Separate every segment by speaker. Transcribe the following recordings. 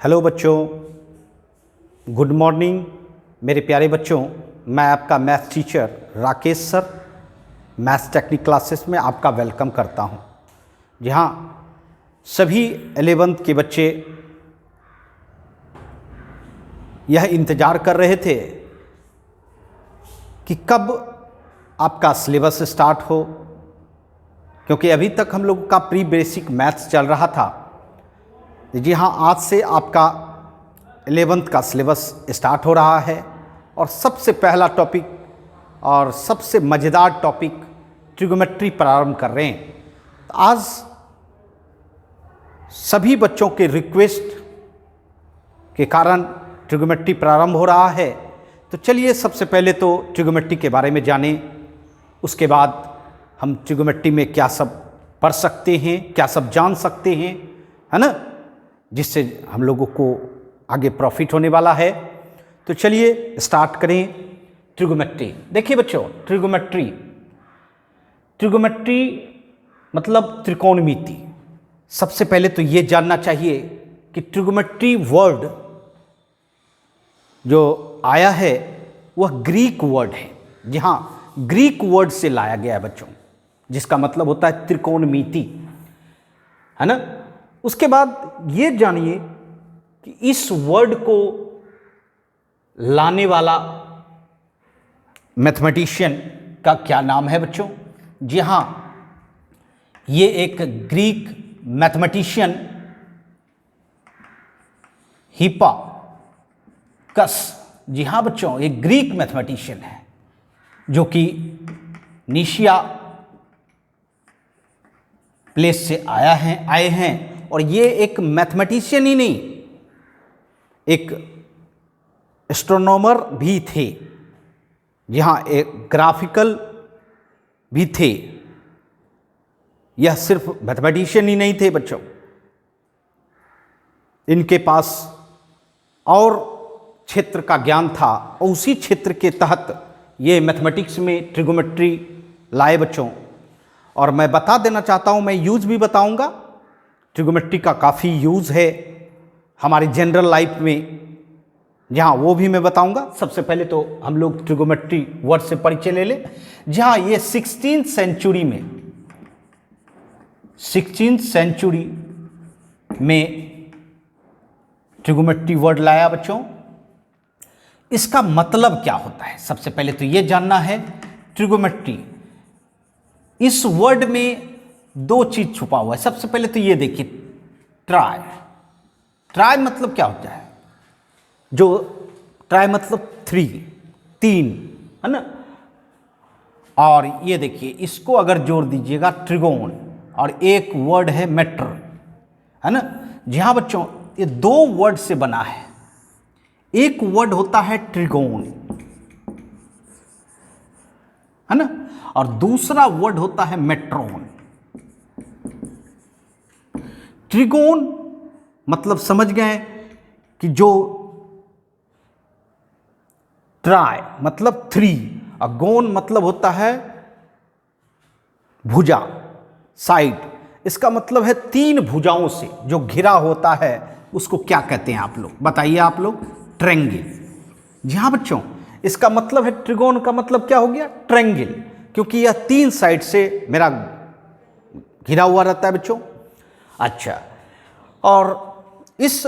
Speaker 1: Hello बच्चों, good morning मेरे प्यारे बच्चों। मैं आपका maths teacher Rakesh sir maths technique classes में आपका वेलकम करता हूं, जहां सभी 11th के बच्चे यह इंतज़ार कर रहे थे कि कब आपका सिलेबस स्टार्ट हो, क्योंकि अभी तक हम लोगों का प्री बेसिक मैथ्स चल रहा था। जी हाँ, आज से आपका 11th का सिलेबस स्टार्ट हो रहा है और सबसे पहला टॉपिक और सबसे मज़ेदार टॉपिक ट्रिगोमेट्री प्रारंभ कर रहे हैं। तो आज सभी बच्चों के रिक्वेस्ट के कारण ट्रिगोमेट्री प्रारंभ हो रहा है। तो चलिए सबसे पहले तो ट्रिगोमेट्री के बारे में जानें, उसके बाद हम ट्रिगोमेट्री में क्या सब पढ़ सकते हैं, क्या सब जान सकते हैं, है ना, जिससे हम लोगों को आगे प्रॉफिट होने वाला है। तो चलिए स्टार्ट करें ट्रिगोमेट्री। देखिए बच्चों, ट्रिगोमेट्री मतलब त्रिकोणमिति। सबसे पहले तो ये जानना चाहिए कि ट्रिगोमेट्री वर्ड जो आया है वह ग्रीक वर्ड है। जी हाँ, ग्रीक वर्ड से लाया गया है बच्चों, जिसका मतलब होता है त्रिकोणमिति, है ना। उसके बाद ये जानिए कि इस वर्ड को लाने वाला मैथमेटिशियन का क्या नाम है बच्चों। जी हाँ, ये एक ग्रीक मैथमेटिशियन हिप्पार्कस, जी हाँ बच्चों, एक ग्रीक मैथमेटिशियन है जो कि निशिया प्लेस से आए हैं। और ये एक मैथमेटिशियन ही नहीं, एक एस्ट्रोनॉमर भी थे। यहाँ एक ग्राफिकल भी थे। यह सिर्फ मैथमेटिशियन ही नहीं थे बच्चों, इनके पास और क्षेत्र का ज्ञान था और उसी क्षेत्र के तहत ये मैथमेटिक्स में ट्रिगोमेट्री लाए बच्चों। और मैं बता देना चाहता हूँ, मैं यूज़ भी बताऊँगा। ट्रिगोमेट्री का काफ़ी यूज़ है हमारी जनरल लाइफ में, जहाँ वो भी मैं बताऊंगा। सबसे पहले तो हम लोग ट्रिगोमेट्री वर्ड से परिचय ले लें। जहाँ ये 16th सेंचुरी में ट्रिगोमेट्री वर्ड लाया बच्चों। इसका मतलब क्या होता है, सबसे पहले तो ये जानना है। ट्रिगोमेट्री, इस वर्ड में दो चीज छुपा हुआ है। सबसे पहले तो ये देखिए, ट्राई मतलब क्या होता है, जो ट्राई मतलब 3 है ना। और ये देखिए, इसको अगर जोड़ दीजिएगा ट्रिगोन, और एक वर्ड है मेट्र, है ना। जहां बच्चों ये दो वर्ड से बना है। एक वर्ड होता है ट्रिगोन, है ना, और दूसरा वर्ड होता है मेट्रोन। ट्रिगोन मतलब समझ गए कि जो ट्राई मतलब 3 और गोन मतलब होता है भुजा, साइड। इसका मतलब है 3 भुजाओं से जो घिरा होता है उसको क्या कहते हैं आप लोग बताइए, आप लोग? ट्रायंगल। जी हाँ बच्चों, इसका मतलब है ट्रिगोन का मतलब क्या हो गया? ट्रायंगल, क्योंकि यह 3 साइड से मेरा घिरा हुआ रहता है बच्चों। अच्छा, और इस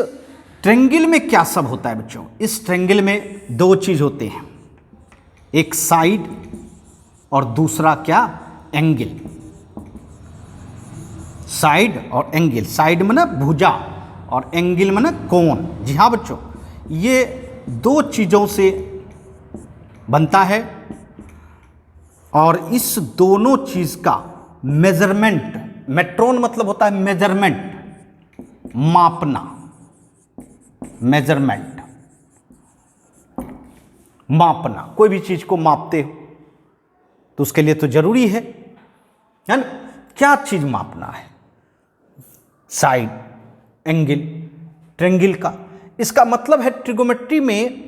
Speaker 1: ट्रायंगल में क्या सब होता है बच्चों? इस ट्रायंगल में 2 चीज होते हैं, एक साइड और दूसरा क्या? एंगल। साइड और एंगल, साइड में ना भुजा और एंगल में ना कोण। जी हाँ बच्चों, ये 2 चीजों से बनता है और इस दोनों चीज का मेजरमेंट, मेट्रोन मतलब होता है मेजरमेंट, मापना, मेजरमेंट, मापना। कोई भी चीज को मापते हो तो उसके लिए तो जरूरी है ना, क्या चीज मापना है? साइड, एंगल, ट्रायंगल का। इसका मतलब है ट्रिगोमेट्री में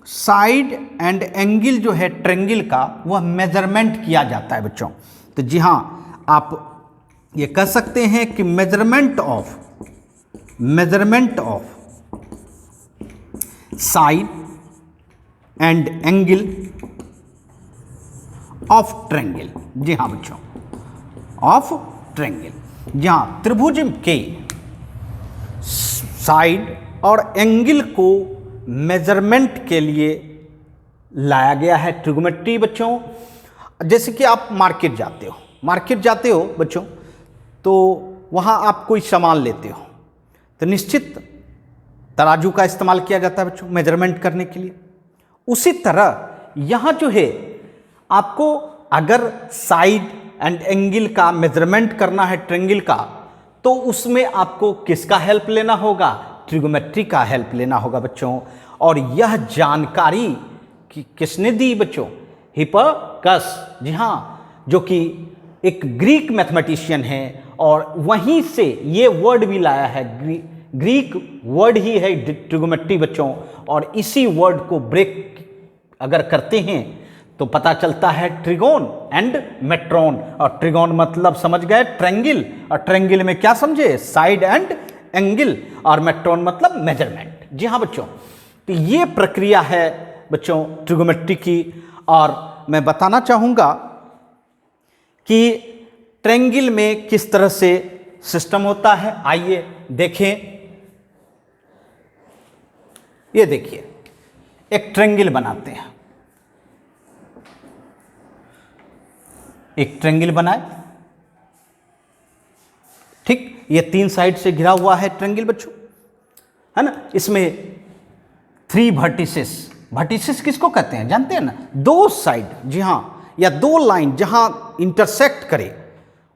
Speaker 1: साइड एंड एंगल जो है ट्रायंगल का, वह मेजरमेंट किया जाता है बच्चों। तो जी हां, आप ये कह सकते हैं कि measurement of side and angle of triangle. जी हाँ बच्चों, ऑफ ट्रायंगल, जहां त्रिभुज के साइड और एंगल को मेजरमेंट के लिए लाया गया है ट्रिगोमेट्री। बच्चों जैसे कि आप मार्केट जाते हो बच्चों, तो वहाँ आप कोई सामान लेते हो तो निश्चित तराजू का इस्तेमाल किया जाता है बच्चों मेजरमेंट करने के लिए। उसी तरह यहाँ जो है आपको अगर साइड एंड एंगल का मेजरमेंट करना है ट्रायंगल का, तो उसमें आपको किसका हेल्प लेना होगा? ट्रिगोमेट्री का हेल्प लेना होगा बच्चों। और यह जानकारी किसने दी बच्चों? हिप्पार्कस, जी हाँ, जो कि एक ग्रीक मैथमेटिशियन है, और वहीं से ये वर्ड भी लाया है। ग्रीक वर्ड ही है ट्रिगोमेट्री बच्चों, और इसी वर्ड को ब्रेक अगर करते हैं तो पता चलता है ट्रिगोन एंड मेट्रोन। और ट्रिगोन मतलब समझ गए ट्रायंगल, और ट्रायंगल में क्या समझे? साइड एंड एंगल, और मेट्रोन मतलब मेजरमेंट। जी हाँ बच्चों, तो ये प्रक्रिया है बच्चों ट्रिगोमेट्री की। और मैं बताना चाहूँगा कि ट्रायंगल में किस तरह से सिस्टम होता है। आइए देखें, ये देखिए एक ट्रायंगल बनाते हैं, एक ट्रायंगल बनाए, ठीक, ये 3 साइड से घिरा हुआ है ट्रायंगल बच्चों, है ना। इसमें 3 वर्टिसेस किसको कहते हैं जानते हैं ना? 2 साइड, जी हाँ, या 2 लाइन जहां इंटरसेक्ट करे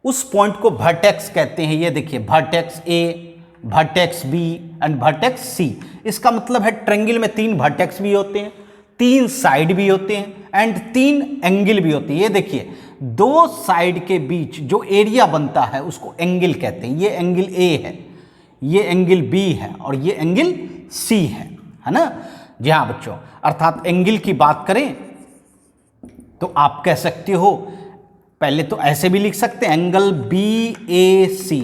Speaker 1: उस पॉइंट को वर्टेक्स कहते हैं। ये देखिए vertex A, vertex B and vertex C. इसका मतलब है ट्रायंगल में 3 वर्टेक्स भी होते हैं, 3 साइड भी होते हैं एंड 3 एंगल भी होते हैं। ये देखिए 2 साइड के बीच जो एरिया बनता है उसको एंगल कहते हैं। ये एंगल ए है, ये एंगल बी है, और ये एंगल सी है ना। जी हाँ बच्चों, अर्थात एंगल की बात करें तो आप कह सकते हो, पहले तो ऐसे भी लिख सकते हैं, angle B A C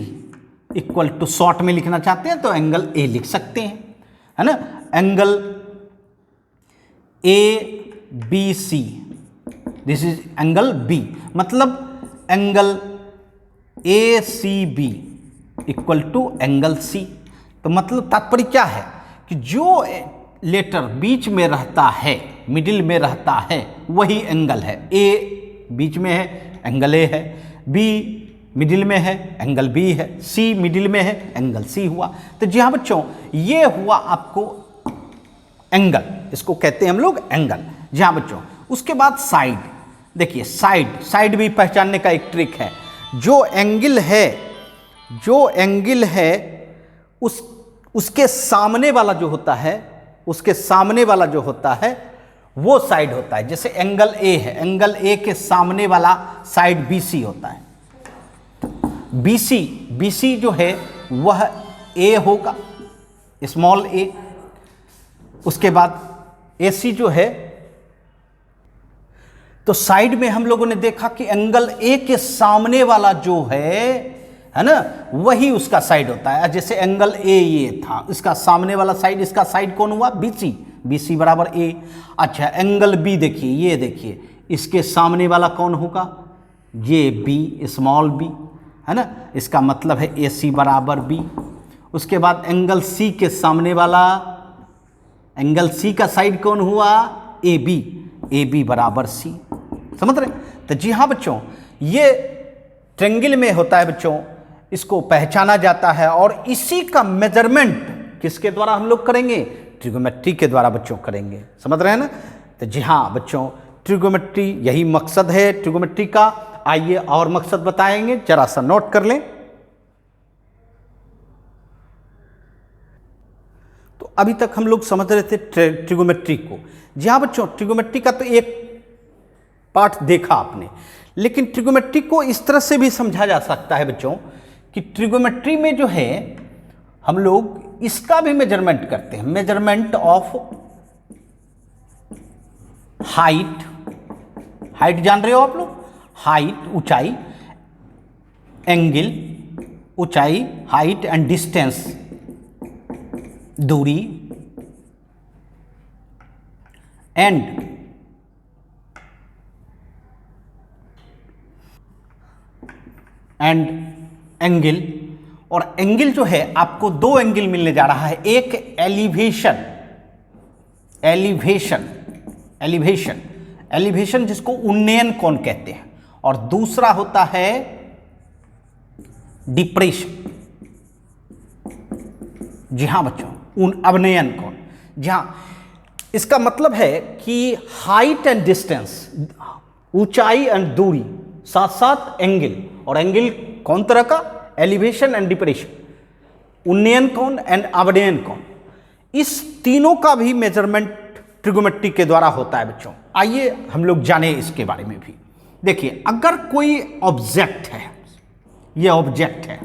Speaker 1: equal to, short में लिखना चाहते हैं तो एंगल ए लिख सकते हैं, है ना। Angle A B C, this is angle B, मतलब angle A C B equal to angle C. तो मतलब तात्पर्य क्या है कि जो लेटर बीच में रहता है, मिडिल में रहता है, वही एंगल है। ए बीच में है, एंगल ए है, बी मिडिल में है, एंगल बी है, सी मिडिल में है, एंगल सी हुआ। तो जी हाँ बच्चों, ये हुआ आपको एंगल, इसको कहते हैं हम लोग एंगल। जी हाँ बच्चों, उसके बाद साइड। देखिए साइड भी पहचानने का एक ट्रिक है। जो एंगल है उसके सामने वाला जो होता है, उसके सामने वाला जो होता है वो साइड होता है। जैसे एंगल ए है, एंगल ए के सामने वाला साइड बीसी होता है। बीसी जो है वह ए होगा, स्मॉल ए। उसके बाद एसी जो है, तो साइड में हम लोगों ने देखा कि एंगल ए के सामने वाला जो है ना, वही उसका साइड होता है। जैसे एंगल ए ये था, इसका सामने वाला साइड, इसका साइड कौन हुआ? बीसी बराबर ए। अच्छा, एंगल बी देखिए, ये देखिए, इसके सामने वाला कौन होगा? ये बी, स्मॉल बी, है ना। इसका मतलब है ए सी बराबर बी। उसके बाद एंगल सी के सामने वाला, एंगल सी का साइड कौन हुआ? ए बी बराबर सी। समझ रहे? तो जी हाँ बच्चों, ये ट्रायंगल में होता है बच्चों, इसको पहचाना जाता है। और इसी का मेजरमेंट किसके द्वारा हम लोग करेंगे? ट्रिगोमेट्री के द्वारा बच्चों करेंगे। समझ रहे हैं ना? तो जी हाँ बच्चों, ट्रिगोमेट्री यही मकसद है ट्रिगोमेट्री का। आइए और मकसद बताएंगे, जरा सा नोट कर लें। तो अभी तक हम लोग समझ रहे थे ट्रिगोमेट्री को। जी हाँ बच्चों, ट्रिगोमेट्री का तो एक पार्ट देखा आपने, लेकिन ट्रिगोमेट्री को इस तरह से भी समझा जा सकता है बच्चों कि ट्रिगोमेट्री में जो है हम लोग इसका भी मेजरमेंट करते हैं। मेजरमेंट ऑफ हाइट जान रहे हो आप लोग? हाइट ऊंचाई, एंगल ऊंचाई, हाइट एंड डिस्टेंस दूरी, एंड एंगल। और एंगल जो है आपको दो एंगल मिलने जा रहा है, एक एलिवेशन, एलिवेशन एलिवेशन एलिवेशन जिसको उन्नयन कोण कहते हैं, और दूसरा होता है डिप्रेशन। जी हां बच्चों, अवनयन कोण। जी हां, इसका मतलब है कि हाइट एंड डिस्टेंस, ऊंचाई एंड दूरी, साथ साथ एंगल। और एंगल कौन तरह का? एलिवेशन एंड डिप्रेशन, उन्नयन कोण एंड अवनयन कोण। इस तीनों का भी मेजरमेंट ट्रिगोमेट्री के द्वारा होता है बच्चों। आइए हम लोग जाने इसके बारे में भी। देखिए, अगर कोई ऑब्जेक्ट है, ये ऑब्जेक्ट है,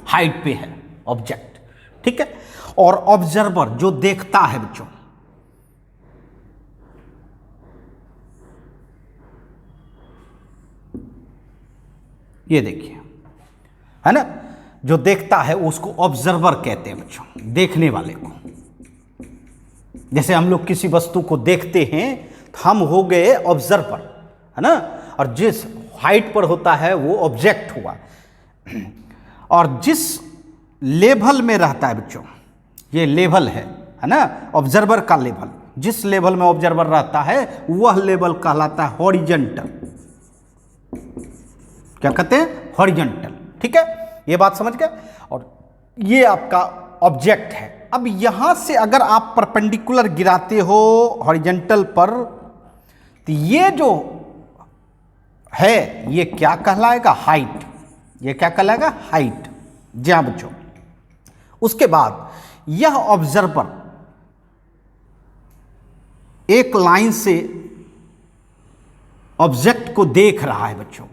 Speaker 1: हाइट पे है ऑब्जेक्ट, ठीक है, और ऑब्जर्वर जो देखता है बच्चों, ये देखिए, है ना, जो देखता है उसको ऑब्जर्वर कहते हैं बच्चों, देखने वाले को। जैसे हम लोग किसी वस्तु को देखते हैं तो हम हो गए ऑब्जर्वर, है ना, और जिस हाइट पर होता है वो ऑब्जेक्ट हुआ। और जिस लेवल में रहता है बच्चों, ये लेवल है ना, ऑब्जर्वर का लेवल, जिस लेवल में ऑब्जर्वर रहता है वह लेवल कहलाता है हॉरिजॉन्टल। क्या कहते हैं? हॉरिजॉन्टल। ठीक है, ये बात समझ गए। और ये आपका ऑब्जेक्ट है। अब यहां से अगर आप परपेंडिकुलर गिराते हो हॉरिजॉन्टल पर, तो ये जो है ये क्या कहलाएगा? हाइट। ये क्या कहलाएगा? हाइट। जी हाँ बच्चों। उसके बाद यह ऑब्जर्वर एक लाइन से ऑब्जेक्ट को देख रहा है बच्चों,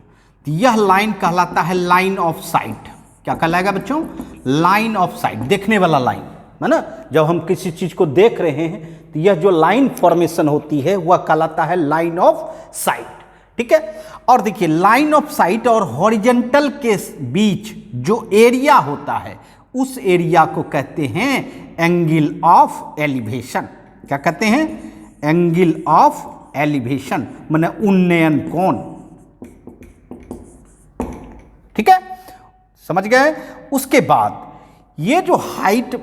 Speaker 1: तो यह लाइन कहलाता है लाइन ऑफ साइट। क्या कहलाएगा बच्चों? लाइन ऑफ साइट, देखने वाला लाइन, है ना। जब हम किसी चीज को देख रहे हैं तो यह जो लाइन फॉर्मेशन होती है वह कहलाता है लाइन ऑफ साइट। ठीक है। और देखिए, लाइन ऑफ साइट और हॉरिजॉन्टल के बीच जो एरिया होता है उस एरिया को कहते हैं एंगल ऑफ एलिवेशन। क्या कहते हैं? एंगल ऑफ एलिवेशन, माने उन्नयन कोण। ठीक है, समझ गए। उसके बाद ये जो हाइट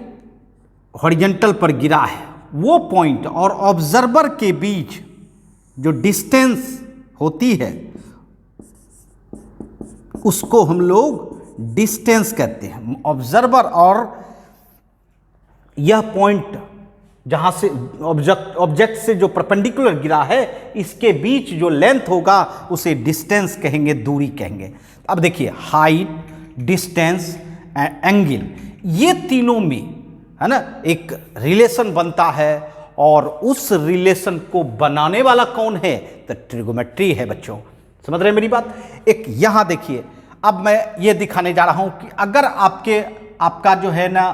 Speaker 1: हॉरिजॉन्टल पर गिरा है वो पॉइंट और ऑब्जर्वर के बीच जो डिस्टेंस होती है उसको हम लोग डिस्टेंस कहते हैं। ऑब्जर्वर और यह पॉइंट जहां से ऑब्जेक्ट से जो परपेंडिकुलर गिरा है इसके बीच जो लेंथ होगा उसे डिस्टेंस कहेंगे, दूरी कहेंगे। अब देखिए, हाइट, डिस्टेंस, एंगल, ये तीनों में, है ना, एक रिलेशन बनता है। और उस रिलेशन को बनाने वाला कौन है? तो ट्रिगोमेट्री है बच्चों। समझ रहे हैं मेरी बात? एक यहां देखिए, अब मैं ये दिखाने जा रहा हूं कि अगर आपका जो है ना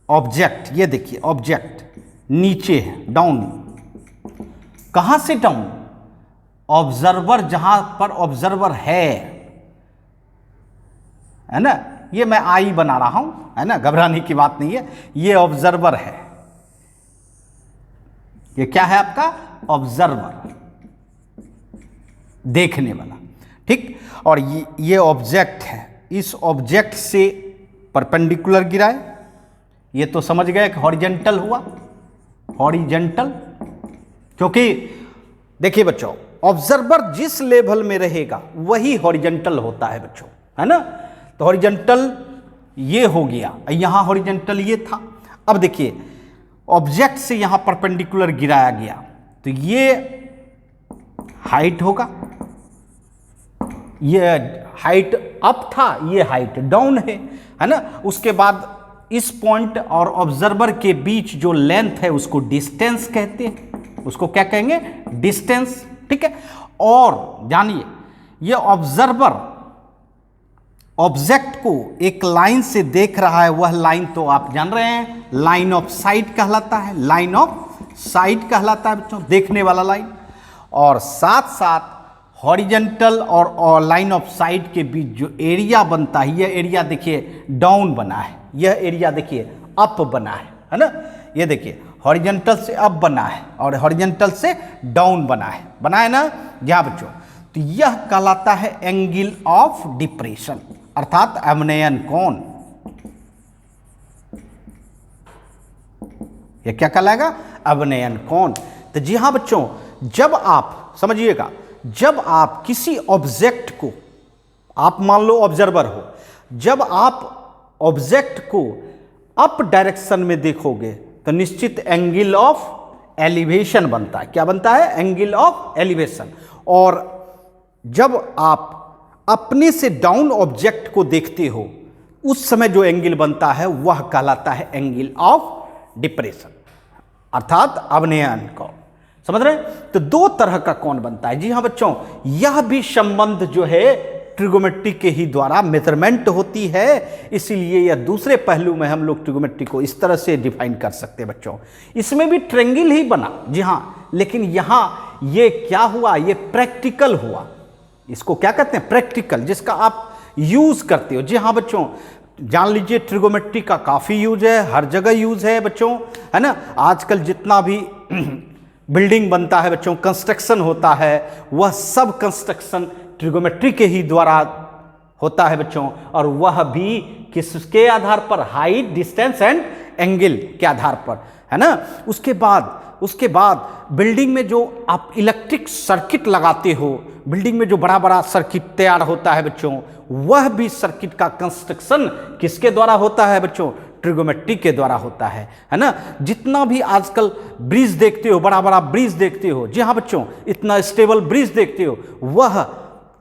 Speaker 1: ऑब्जेक्ट, ये देखिए ऑब्जेक्ट नीचे है, डाउन। कहां से डाउन? ऑब्जर्वर, जहां पर ऑब्जर्वर है ना। ये मैं आई बना रहा हूं, है ना, घबराने की बात नहीं है। ये ऑब्जर्वर है, ये क्या है आपका? ऑब्जर्वर, देखने वाला। ठीक। और ये ऑब्जेक्ट है, इस ऑब्जेक्ट से परपेंडिकुलर गिरा है, ये तो समझ गए कि हॉरिजॉन्टल हुआ, हॉरिजॉन्टल। क्योंकि देखिए बच्चों, ऑब्जर्वर जिस लेवल में रहेगा वही हॉरिजॉन्टल होता है बच्चों, है ना। तो हॉरिजॉन्टल ये हो गया, यहां हॉरिजॉन्टल ये था। अब देखिए, ऑब्जेक्ट से यहां परपेंडिकुलर गिराया गया तो ये हाइट होगा, ये हाइट अप था, ये हाइट डाउन है ना। उसके बाद इस पॉइंट और ऑब्जर्वर के बीच जो लेंथ है उसको डिस्टेंस कहते हैं, उसको क्या कहेंगे? डिस्टेंस। ठीक है। और जानिए, ये ऑब्जर्वर ऑब्जेक्ट को एक लाइन से देख रहा है, वह लाइन तो आप जान रहे हैं, लाइन ऑफ साइट कहलाता है, लाइन ऑफ साइट कहलाता है बच्चों, देखने वाला लाइन। और साथ साथ हॉरिजॉन्टल और लाइन ऑफ साइट के बीच जो एरिया बनता है, यह एरिया देखिए डाउन बना है, यह एरिया देखिए अप बना है ना। ये देखिए, हॉरिजॉन्टल से अप बना है और हॉरिजॉन्टल से डाउन बना है ना यहाँ बच्चों। तो यह कहलाता है एंगल ऑफ डिप्रेशन, अर्थात आग्नेयन कोण। यह क्या कहलाएगा? आग्नेयन कोण। तो जी हाँ बच्चों, जब आप समझिएगा, जब आप किसी ऑब्जेक्ट को, आप मान लो ऑब्जर्वर हो, जब आप ऑब्जेक्ट को अप डायरेक्शन में देखोगे तो निश्चित एंगल ऑफ एलिवेशन बनता है। क्या बनता है? Angle of elevation. और जब आप अपने से डाउन ऑब्जेक्ट को देखते हो उस समय जो एंगल बनता है वह कहलाता है एंगल ऑफ डिप्रेशन, अर्थात आग्नेयन कोण। समझ रहे हैं? तो दो तरह का कोण बनता है। जी हाँ बच्चों, यह भी संबंध जो है ट्रिगोमेट्री के ही द्वारा मेजरमेंट होती है, इसीलिए यह दूसरे पहलू में हम लोग ट्रिगोमेट्री को इस तरह से डिफाइन कर सकते हैं बच्चों। इसमें भी ट्रायंगल ही बना, जी हाँ, लेकिन यहाँ ये क्या हुआ? ये प्रैक्टिकल हुआ। इसको क्या कहते हैं? प्रैक्टिकल, जिसका आप यूज करते हो। जी हाँ बच्चों, जान लीजिए ट्रिगोमेट्री का काफ़ी यूज है, हर जगह यूज है बच्चों, है ना। आजकल जितना भी बिल्डिंग बनता है बच्चों, कंस्ट्रक्शन होता है, वह सब कंस्ट्रक्शन ट्रिगोमेट्री के ही द्वारा होता है बच्चों। और वह भी किसके आधार पर? हाइट, डिस्टेंस एंड एंगल के आधार पर, है ना। उसके बाद बिल्डिंग में जो आप इलेक्ट्रिक सर्किट लगाते हो, बिल्डिंग में जो बड़ा बड़ा सर्किट तैयार होता है बच्चों, वह भी सर्किट का कंस्ट्रक्शन किसके द्वारा होता है बच्चों? ट्रिगोमेट्री के द्वारा होता है ना। जितना भी आजकल ब्रिज देखते हो, बड़ा बड़ा ब्रिज देखते हो, जी हाँ बच्चों, इतना स्टेबल ब्रिज देखते हो, वह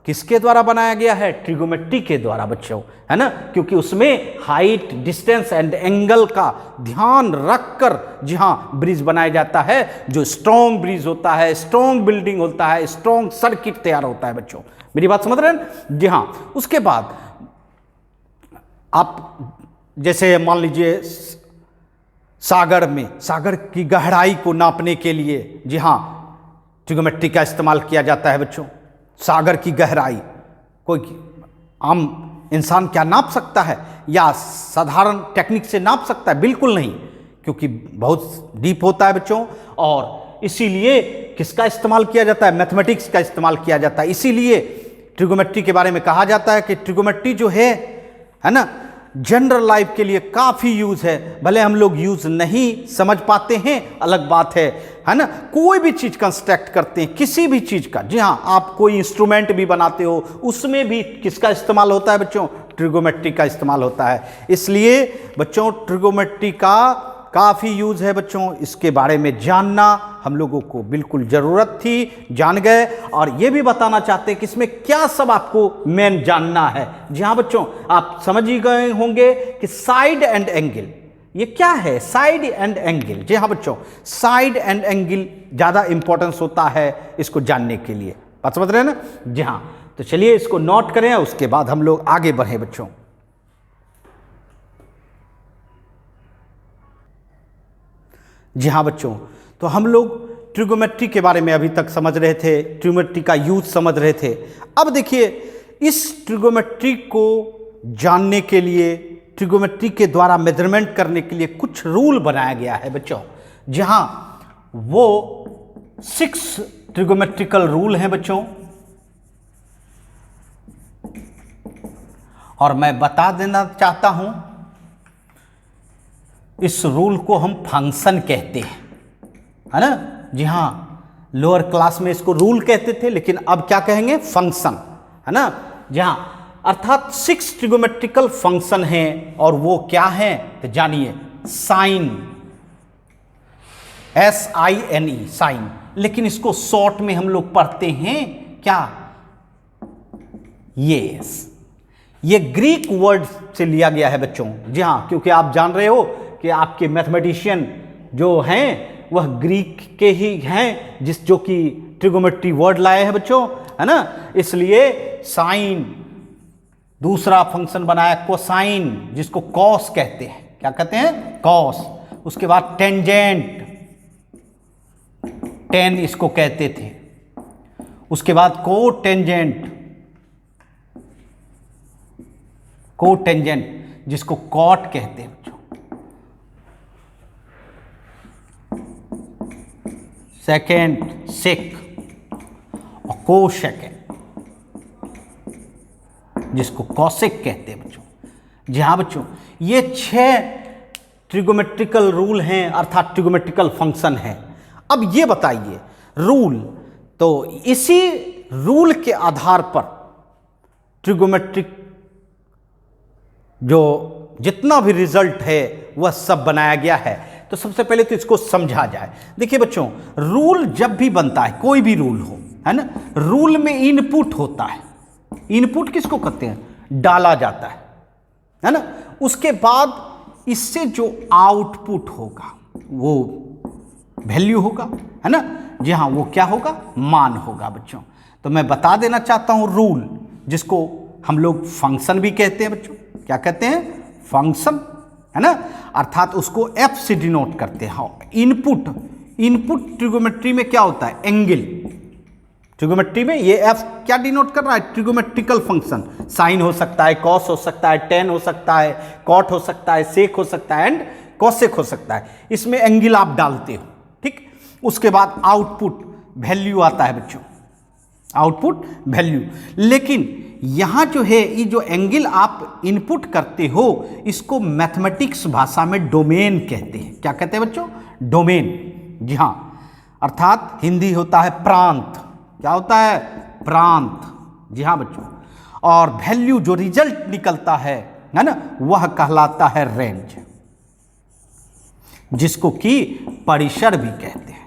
Speaker 1: किसके द्वारा बनाया गया है? ट्रिगोमेट्री के द्वारा बच्चों, है ना। क्योंकि उसमें हाइट, डिस्टेंस एंड एंगल का ध्यान रखकर जी हाँ ब्रिज बनाया जाता है। जो स्ट्रॉन्ग ब्रिज होता है, स्ट्रॉन्ग बिल्डिंग होता है, स्ट्रॉन्ग सर्किट तैयार होता है बच्चों। मेरी बात समझ रहे हैं? जी हाँ। उसके बाद आप जैसे मान लीजिए सागर की गहराई को नापने के लिए जी हाँ ट्रिगोमेट्री का इस्तेमाल किया जाता है बच्चों। सागर की गहराई कोई आम इंसान क्या नाप सकता है या साधारण टेक्निक से नाप सकता है? बिल्कुल नहीं, क्योंकि बहुत डीप होता है बच्चों। और इसीलिए किसका इस्तेमाल किया जाता है? मैथमेटिक्स का इस्तेमाल किया जाता है। इसीलिए ट्रिगोमेट्री के बारे में कहा जाता है कि ट्रिगोमेट्री जो है ना, जनरल लाइफ के लिए काफ़ी यूज़ है। भले हम लोग यूज़ नहीं समझ पाते हैं, अलग बात है ना। कोई भी चीज़ कंस्ट्रक्ट करते हैं, किसी भी चीज़ का, जी हाँ, आप कोई इंस्ट्रूमेंट भी बनाते हो, उसमें भी किसका इस्तेमाल होता है बच्चों? ट्रिगोमेट्री का इस्तेमाल होता है। इसलिए बच्चों ट्रिगोमेट्री का काफ़ी यूज़ है बच्चों। इसके बारे में जानना हम लोगों को बिल्कुल ज़रूरत थी, जान गए। और ये भी बताना चाहते हैं कि इसमें क्या सब आपको मेन जानना है। जी हाँ बच्चों, आप समझ ही गए होंगे कि साइड एंड एंगल, ये क्या है? Side and angle. जी हाँ बच्चों, साइड एंड एंगल ज़्यादा इंपॉर्टेंस होता है इसको जानने के लिए। बात समझ रहे हैं ना? जी हाँ। तो चलिए इसको नोट करें, उसके बाद हम लोग आगे बढ़ें बच्चों। जी हाँ बच्चों, तो हम लोग ट्रिगोमेट्री के बारे में अभी तक समझ रहे थे, ट्रिगोमेट्री का यूज समझ रहे थे। अब देखिए, इस ट्रिगोमेट्री को जानने के लिए, ट्रिगोमेट्री के द्वारा मेजरमेंट करने के लिए कुछ रूल बनाया गया है बच्चों। जहाँ वो 6 ट्रिगोमेट्रिकल रूल हैं बच्चों, और मैं बता देना चाहता हूँ, इस रूल को हम फंक्शन कहते हैं, है ना। जी हाँ, लोअर क्लास में इसको रूल कहते थे, लेकिन अब क्या कहेंगे? फंक्शन, है ना। जी हाँ, अर्थात 6 ट्रिगोमेट्रिकल फंक्शन हैं, और वो क्या हैं तो जानिए। साइन, SINE, साइन, लेकिन इसको शॉर्ट में हम लोग पढ़ते हैं क्या? ये ग्रीक वर्ड से लिया गया है बच्चों। जी हाँ, क्योंकि आप जान रहे हो कि आपके मैथमेटिशियन जो हैं वह ग्रीक के ही हैं, जो कि ट्रिगोमेट्री वर्ड लाए हैं बच्चों, है ना। इसलिए साइन, दूसरा फंक्शन बनाया कोसाइन, जिसको कॉस कहते हैं। क्या कहते हैं? कॉस। उसके बाद टेंजेंट, टेन इसको कहते थे। उसके बाद कोटेंजेंट, जिसको कॉट कहते हैं बच्चों। सेकेंड सेक और कोसेकेंड, जिसको कॉसेक कहते हैं बच्चों। जी हाँ बच्चों, ये 6 ट्रिगोमेट्रिकल रूल हैं, अर्थात ट्रिगोमेट्रिकल फंक्शन हैं। अब ये बताइए रूल, तो इसी रूल के आधार पर ट्रिगोमेट्रिक जो जितना भी रिजल्ट है वह सब बनाया गया है। तो सबसे पहले तो इसको समझा जाए। देखिए बच्चों, रूल जब भी बनता है, कोई भी रूल हो, है ना, रूल में इनपुट होता है। इनपुट किसको कहते हैं? डाला जाता है ना। उसके बाद इससे जो आउटपुट होगा वो वैल्यू होगा, है ना। जी हाँ, वो क्या होगा? मान होगा बच्चों। तो मैं बता देना चाहता हूं रूल, जिसको हम लोग फंक्शन भी कहते हैं बच्चों। क्या कहते हैं? फंक्शन, है ना। अर्थात उसको एफ से डिनोट करते हैं। इनपुट, इनपुट ट्रिगोमेट्री में क्या होता है? एंगल। ट्रिगोमेट्री में ये एफ क्या डिनोट कर रहा है? Trigonometrical function. साइन हो सकता है, कॉस हो सकता है, टेन हो सकता है, कॉट हो सकता है, सेक हो सकता है एंड कॉसेक हो सकता है। इसमें एंगल आप डालते हो, ठीक। उसके बाद आउटपुट वैल्यू आता है बच्चों, आउटपुट वैल्यू। लेकिन यहां जो है, ये जो एंगल आप इनपुट करते हो, इसको मैथमेटिक्स भाषा में डोमेन कहते हैं। क्या कहते हैं बच्चों? डोमेन। जी हां, अर्थात हिंदी होता है प्रांत। क्या होता है? प्रांत। जी हां बच्चों। और वैल्यू जो रिजल्ट निकलता है ना, वह कहलाता है रेंज, जिसको कि परिसर भी कहते हैं।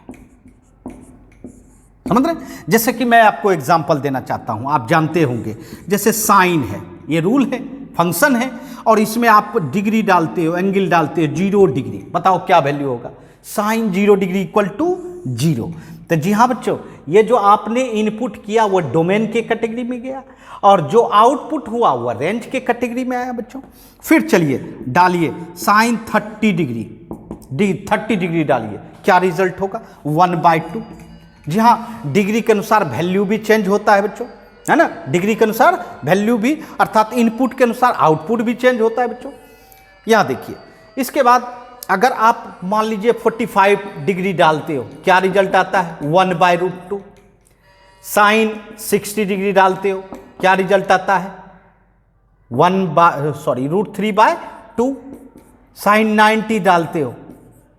Speaker 1: समझ रहे? जैसे कि मैं आपको एग्जांपल देना चाहता हूं, आप जानते होंगे, जैसे साइन है, ये रूल है, फंक्शन है, और इसमें आप डिग्री डालते हो, एंगल डालते हो 0 डिग्री। बताओ क्या वैल्यू होगा? Sine 0 degree equal to 0। तो जी हाँ बच्चों, ये जो आपने इनपुट किया वो डोमेन के कैटेगरी में गया, और जो आउटपुट हुआ वह रेंज के कैटेगरी में आया बच्चों। फिर चलिए डालिए साइन 30 डिग्री, 30 डिग्री डालिए, क्या रिजल्ट होगा? 1/2। जी हाँ, डिग्री के अनुसार वैल्यू भी चेंज होता है बच्चों, है ना। डिग्री के अनुसार वैल्यू भी, अर्थात इनपुट के अनुसार आउटपुट भी चेंज होता है बच्चों। यहां देखिए, इसके बाद अगर आप मान लीजिए 45 डिग्री डालते हो, क्या रिजल्ट आता है? 1/√2। साइन 60 डिग्री डालते हो, क्या रिजल्ट आता है? √3/2। साइन 90 डालते हो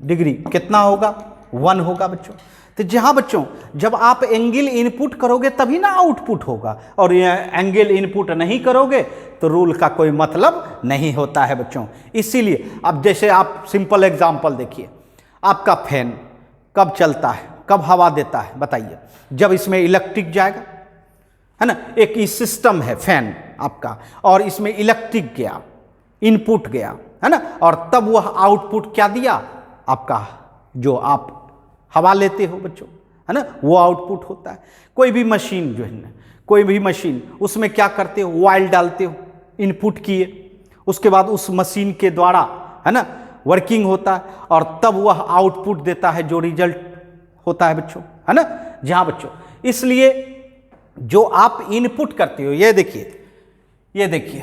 Speaker 1: डिग्री, कितना होगा? 1 होगा बच्चों। तो जहां बच्चों, जब आप एंगल इनपुट करोगे तभी ना आउटपुट होगा, और ये एंगल इनपुट नहीं करोगे तो रूल का कोई मतलब नहीं होता है बच्चों। इसीलिए अब जैसे आप सिंपल एग्जांपल देखिए, आपका फैन कब चलता है, कब हवा देता है? बताइए। जब इसमें इलेक्ट्रिक जाएगा, है ना। एक ही सिस्टम है फैन आपका, और इसमें इलेक्ट्रिक गया, इनपुट गया, है ना, और तब वह आउटपुट क्या दिया? आपका जो आप हवा लेते हो बच्चों, है ना, वो आउटपुट होता है। कोई भी मशीन जो है ना, कोई भी मशीन, उसमें क्या करते हो? ऑयल डालते हो, इनपुट किए, उसके बाद उस मशीन के द्वारा, है ना, वर्किंग होता है, और तब वह आउटपुट देता है, जो रिजल्ट होता है बच्चों, है ना। जी हाँ बच्चों, इसलिए जो आप इनपुट करते हो, ये देखिए, ये देखिए,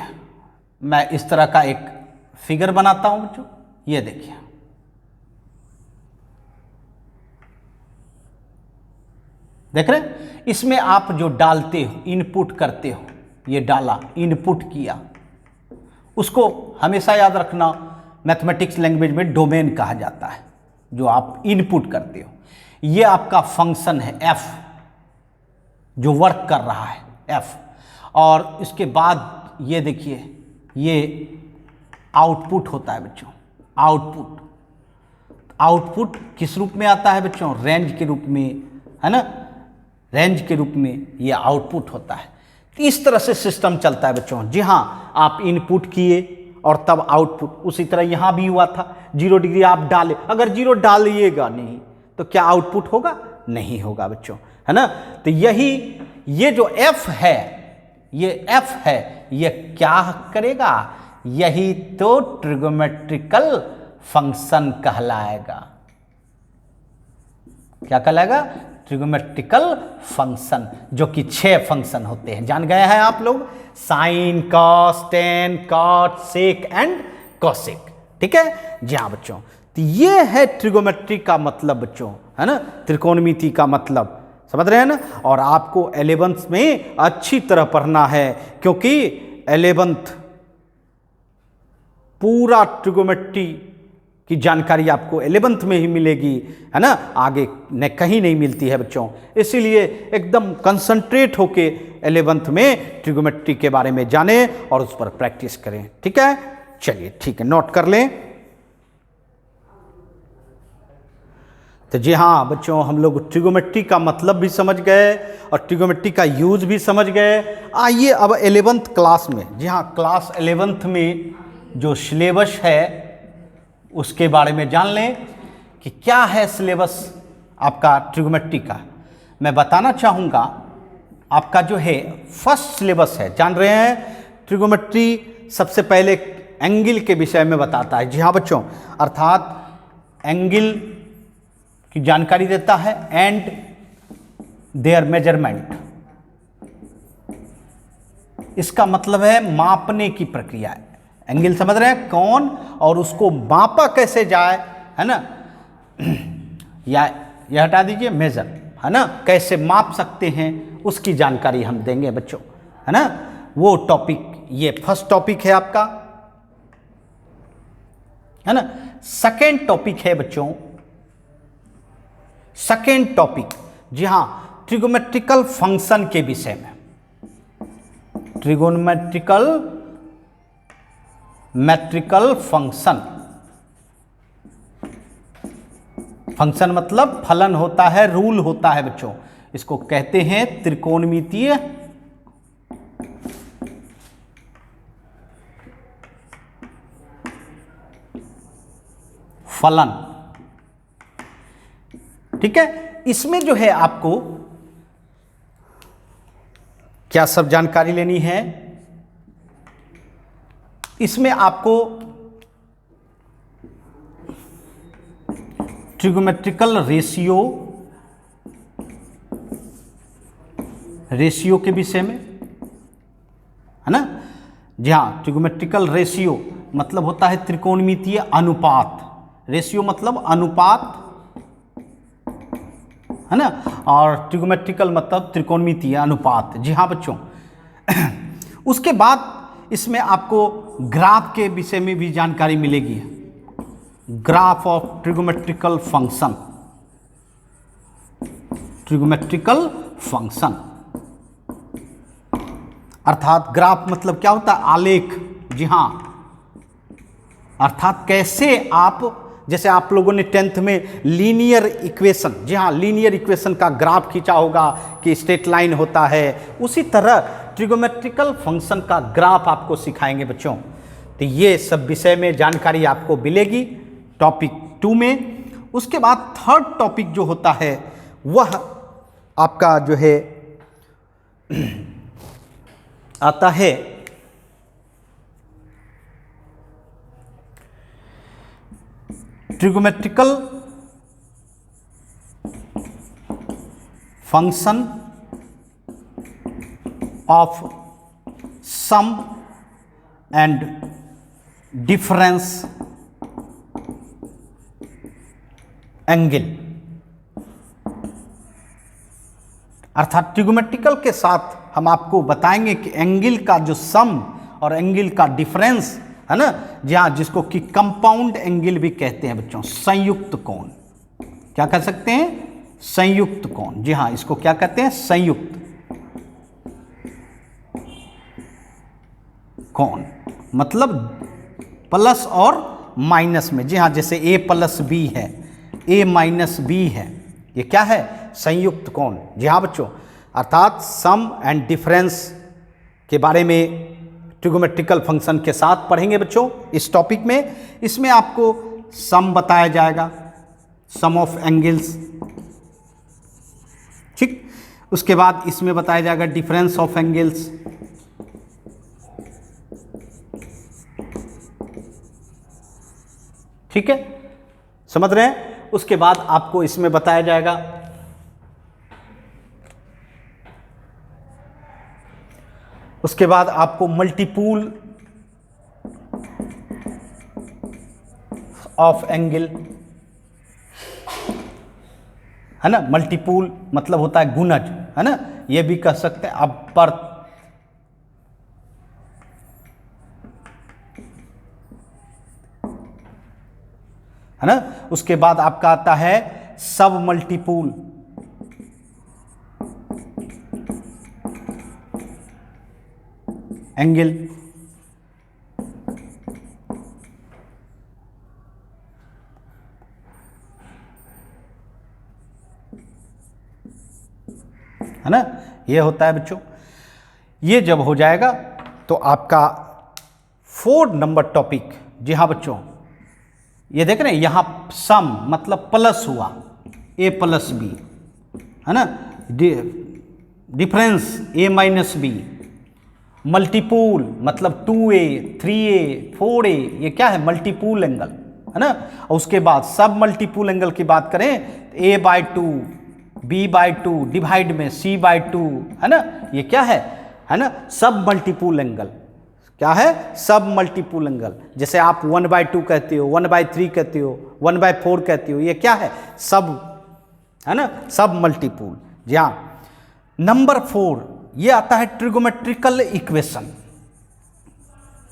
Speaker 1: मैं इस तरह का एक फिगर बनाता हूं बच्चों, ये देखिए, देख रहे हैं? इसमें आप जो डालते हो, इनपुट करते हो, ये डाला, इनपुट किया, उसको हमेशा याद रखना, मैथमेटिक्स लैंग्वेज में डोमेन कहा जाता है, जो आप इनपुट करते हो। ये आपका फंक्शन है एफ, जो वर्क कर रहा है एफ, और इसके बाद ये देखिए, ये आउटपुट होता है बच्चों। आउटपुट, आउटपुट किस रूप में आता है बच्चों? रेंज के रूप में, है ना, रेंज के रूप में ये आउटपुट होता है। इस तरह से सिस्टम चलता है बच्चों। जी हाँ, आप इनपुट किए और तब आउटपुट। उसी तरह यहाँ भी हुआ था, 0 डिग्री आप डाले, अगर 0 डालिएगा नहीं तो क्या आउटपुट होगा? नहीं होगा बच्चों, है ना। तो यही, ये जो एफ है, ये एफ है, ये क्या करेगा? यही तो ट्रिगोमेट्रिकल फंक्शन कहलाएगा। क्या कहलाएगा? ट्रिगोमेट्रिकल फंक्शन, जो कि 6 फंक्शन होते हैं। जान गए हैं आप लोग? Sine, cos, tan, cot, sec and cosec. ठीक है? जी हाँ बच्चों, तो ये है ट्रिगोमेट्री का मतलब बच्चों, है ना, त्रिकोणमिति का मतलब, समझ रहे हैं ना। और आपको 11th में अच्छी तरह पढ़ना है, क्योंकि 11th पूरा ट्रिगोमेट्री की जानकारी आपको 11th में ही मिलेगी, है ना, आगे न कहीं नहीं मिलती है बच्चों। इसीलिए एकदम कंसंट्रेट होके 11th में ट्रिगोमेट्री के बारे में जाने और उस पर प्रैक्टिस करें, ठीक है। चलिए ठीक है, नोट कर लें। तो जी हाँ बच्चों, हम लोग ट्रिगोमेट्री का मतलब भी समझ गए और ट्रिगोमेट्री का यूज भी समझ गए। आइए अब 11th क्लास में, जी हाँ क्लास 11th में जो सिलेबस है उसके बारे में जान लें कि क्या है सिलेबस आपका ट्रिगोमेट्री का। मैं बताना चाहूँगा आपका जो है फर्स्ट सिलेबस है, जान रहे हैं, ट्रिगोमेट्री सबसे पहले एंगल के विषय में बताता है। जी हाँ बच्चों, अर्थात एंगल की जानकारी देता है एंड देयर मेजरमेंट। इसका मतलब है मापने की प्रक्रिया है। एंगल समझ रहे हैं, कौन, और उसको मापा कैसे जाए, है ना, या यह हटा दीजिए मेजर, है ना, कैसे माप सकते हैं उसकी जानकारी हम देंगे बच्चों, है ना। वो टॉपिक, ये फर्स्ट टॉपिक है आपका, है ना। सेकेंड टॉपिक है बच्चों, सेकेंड टॉपिक, जी हाँ, ट्रिगोमेट्रिकल फंक्शन के विषय में। मैट्रिकल फंक्शन, फंक्शन मतलब फलन होता है, रूल होता है बच्चों, इसको कहते हैं त्रिकोणमितीय फलन, ठीक है। इसमें जो है आपको क्या सब जानकारी लेनी है, इसमें आपको ट्रिगोमेट्रिकल रेशियो के विषय में, है ना। जी हाँ, ट्रिगोमेट्रिकल रेशियो मतलब होता है त्रिकोणमितीय अनुपात, रेशियो मतलब अनुपात, है ना, और ट्रिगोमेट्रिकल मतलब त्रिकोणमितीय अनुपात। जी हाँ बच्चों, उसके बाद इसमें आपको ग्राफ के विषय में भी जानकारी मिलेगी, ग्राफ ऑफ ट्रिगोमेट्रिकल फंक्शन, ट्रिगोमेट्रिकल फंक्शन अर्थात ग्राफ मतलब क्या होता है, आलेख। जी हाँ, अर्थात कैसे आप, जैसे आप लोगों ने 10th में लीनियर इक्वेशन, जी हाँ, लीनियर इक्वेशन का ग्राफ खींचा होगा कि स्ट्रेट लाइन होता है, उसी तरह ट्रिगोमेट्रिकल फंक्शन का ग्राफ आपको सिखाएंगे बच्चों। तो ये सब विषय में जानकारी आपको मिलेगी टॉपिक 2 में। उसके बाद थर्ड टॉपिक जो होता है वह आपका जो है आता है trigonometrical function of sum and difference angle, अर्थात ट्रिगोमेट्रिकल के साथ हम आपको बताएंगे कि एंगल का जो सम और एंगल का डिफरेंस, है ना, जहां जिसको कि कंपाउंड एंगल भी कहते हैं बच्चों, संयुक्त कोण, क्या कह सकते हैं, संयुक्त कोण। जी हाँ, इसको क्या कहते हैं, संयुक्त कोण, मतलब प्लस और माइनस में। जी हाँ, जैसे a प्लस बी है, a माइनस बी है, ये क्या है, संयुक्त कोण। जी हाँ बच्चों, अर्थात सम एंड डिफरेंस के बारे में ट्रिगोमेट्रिकल फंक्शन के साथ पढ़ेंगे बच्चों इस टॉपिक में। इसमें आपको सम बताया जाएगा, सम ऑफ एंगल्स, ठीक। उसके बाद इसमें बताया जाएगा डिफरेंस ऑफ एंगल्स, ठीक है, समझ रहे हैं। उसके बाद आपको इसमें बताया जाएगा उसके बाद आपको मल्टीपुल ऑफ एंगल, है ना। मल्टीपुल मतलब होता है गुणज, है ना, ये भी कह सकते हैं। अब पर है ना, उसके बाद आपका आता है सब मल्टीपुल, एंगल, है ना, ये होता है बच्चों। ये जब हो जाएगा तो आपका 4 नंबर टॉपिक, जी हाँ बच्चों, ये देख रहे हैं यहां सम मतलब प्लस हुआ, a प्लस बी, है ना, डिफरेंस a माइनस बी, मल्टीपूल मतलब 2a 3a 4a, ये क्या है, मल्टीपूल एंगल, है ना। और उसके बाद सब मल्टीपूल एंगल की बात करें, a/2 b/2 डिवाइड में c/2, है ना, ये क्या है ना, सब मल्टीपूल एंगल। क्या है, सब मल्टीपूल एंगल। जैसे आप 1/2 कहते हो, 1/3 कहते हो, 1/4 कहते हो, ये क्या है, सब, है ना, सब मल्टीपूल। जी हाँ। नंबर 4 ये आता है ट्रिगोमेट्रिकल इक्वेशन,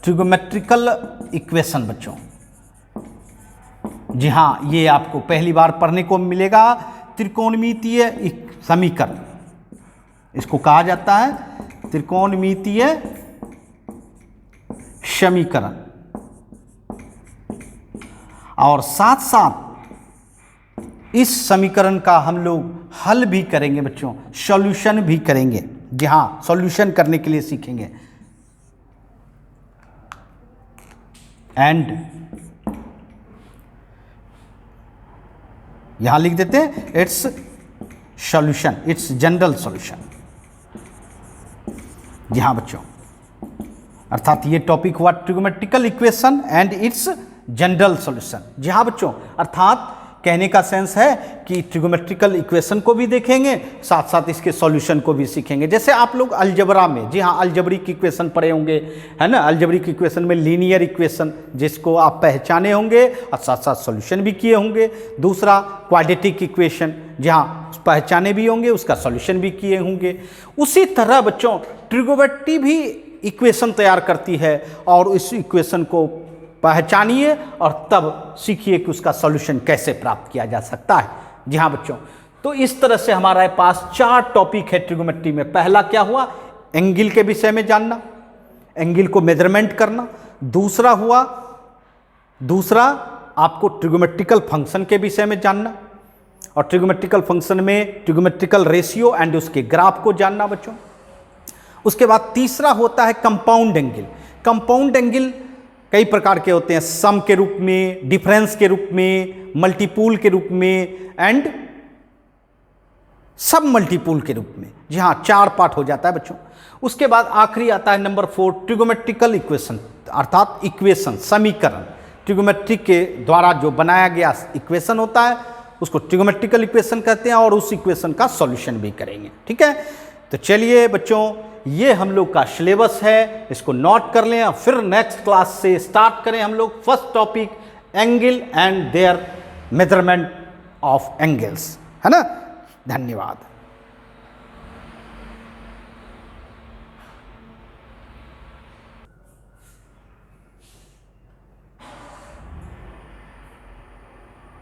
Speaker 1: ट्रिगोमेट्रिकल इक्वेशन बच्चों। जी हाँ, ये आपको पहली बार पढ़ने को मिलेगा, त्रिकोणमितीय समीकरण, इसको कहा जाता है त्रिकोणमितीय समीकरण। और साथ साथ इस समीकरण का हम लोग हल भी करेंगे बच्चों, सॉल्यूशन भी करेंगे। जी हाँ, सॉल्यूशन करने के लिए सीखेंगे। एंड यहां लिख देते हैं its solution, its general solution. जी हाँ बच्चों, अर्थात ये टॉपिक हुआ trigonometrical equation and its general solution. जी हाँ बच्चों, अर्थात कहने का सेंस है कि ट्रिगोमेट्रिकल इक्वेशन को भी देखेंगे, साथ साथ इसके सॉल्यूशन को भी सीखेंगे। जैसे आप लोग अलजेब्रा में, जी हाँ, अलजेब्रिक इक्वेशन पढ़े होंगे, है ना। अलजेब्रिक इक्वेशन में लीनियर इक्वेशन जिसको आप पहचाने होंगे और साथ साथ सॉल्यूशन भी किए होंगे। दूसरा क्वाड्रेटिक इक्वेशन, जी हाँ, पहचाने भी होंगे, उसका सॉल्यूशन भी किए होंगे। उसी तरह बच्चों ट्रिगोमेट्री भी इक्वेशन तैयार करती है, और इस इक्वेशन को पहचानिए और तब सीखिए कि उसका सॉल्यूशन कैसे प्राप्त किया जा सकता है। जी हाँ बच्चों, तो इस तरह से हमारे पास 4 टॉपिक है ट्रिगोमेट्री में। पहला क्या हुआ, एंगल के विषय में जानना, एंगल को मेजरमेंट करना। दूसरा हुआ, दूसरा आपको ट्रिगोमेट्रिकल फंक्शन के विषय में जानना, और ट्रिगोमेट्रिकल फंक्शन में ट्रिगोमेट्रिकल रेशियो एंड उसके ग्राफ को जानना बच्चों। उसके बाद तीसरा होता है कंपाउंड एंगल। कंपाउंड एंगल कई प्रकार के होते हैं, सम के रूप में, डिफरेंस के रूप में, मल्टीपूल के रूप में एंड सब मल्टीपूल के रूप में। जी हाँ, 4 पार्ट हो जाता है बच्चों। उसके बाद आखिरी आता है नंबर 4 ट्रिगोमेट्रिकल इक्वेशन, अर्थात इक्वेशन, समीकरण। ट्रिगोमेट्री के द्वारा जो बनाया गया इक्वेशन होता है उसको ट्रिगोमेट्रिकल इक्वेशन कहते हैं, और उस इक्वेशन का सॉल्यूशन भी करेंगे। ठीक है, तो चलिए बच्चों, ये हम लोग का सिलेबस है, इसको नोट कर लें और फिर नेक्स्ट क्लास से स्टार्ट करें हम लोग। First topic angle and there measurement of angles, है ना। धन्यवाद।